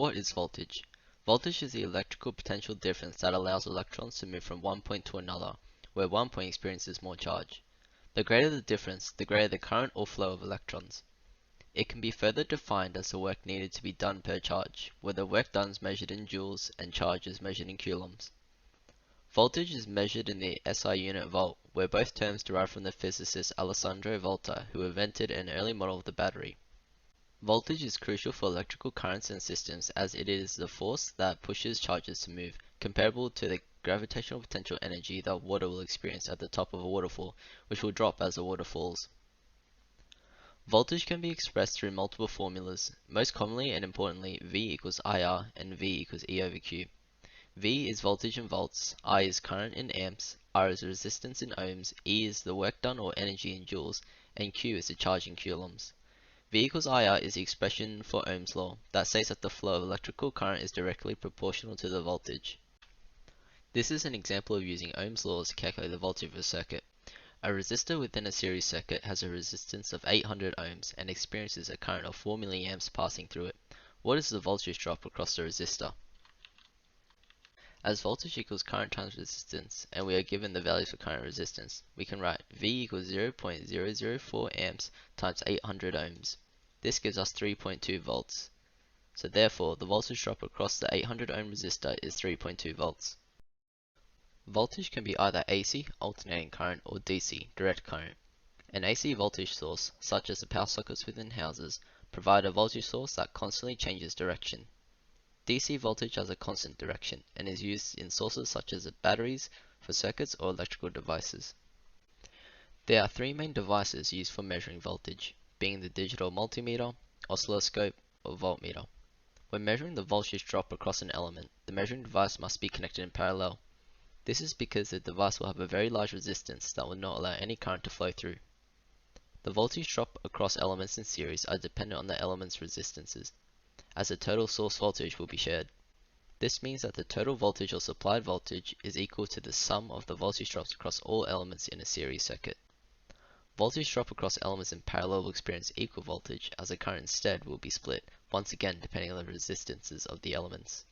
What is voltage? Voltage is the electrical potential difference that allows electrons to move from one point to another, where one point experiences more charge. The greater the difference, the greater the current or flow of electrons. It can be further defined as the work needed to be done per charge, where the work done is measured in joules and charge is measured in coulombs. Voltage is measured in the SI unit volt, where both terms derive from the physicist Alessandro Volta, who invented an early model of the battery. Voltage is crucial for electrical currents and systems as it is the force that pushes charges to move, comparable to the gravitational potential energy that water will experience at the top of a waterfall, which will drop as the water falls. Voltage can be expressed through multiple formulas, most commonly and importantly V equals IR and V equals E over Q. V is voltage in volts, I is current in amps, R is resistance in ohms, E is the work done or energy in joules, and Q is the charge in coulombs. V equals IR is the expression for Ohm's law that says that the flow of electrical current is directly proportional to the voltage. This is an example of using Ohm's law to calculate the voltage of a circuit. A resistor within a series circuit has a resistance of 800 ohms and experiences a current of 4 milliamps passing through it. What is the voltage drop across the resistor? As voltage equals current times resistance, and we are given the values for current resistance, we can write V equals 0.004 amps times 800 ohms. This gives us 3.2 volts. So therefore, the voltage drop across the 800 ohm resistor is 3.2 volts. Voltage can be either AC, alternating current, or DC, direct current. An AC voltage source, such as the power sockets within houses, provide a voltage source that constantly changes direction. DC voltage has a constant direction and is used in sources such as batteries, for circuits, or electrical devices. There are three main devices used for measuring voltage, being the digital multimeter, oscilloscope, or voltmeter. When measuring the voltage drop across an element, the measuring device must be connected in parallel. This is because the device will have a very large resistance that will not allow any current to flow through. The voltage drop across elements in series are dependent on the element's resistances, as the total source voltage will be shared. This means that the total voltage or supplied voltage is equal to the sum of the voltage drops across all elements in a series circuit. Voltage drop across elements in parallel will experience equal voltage, as the current instead will be split, once again depending on the resistances of the elements.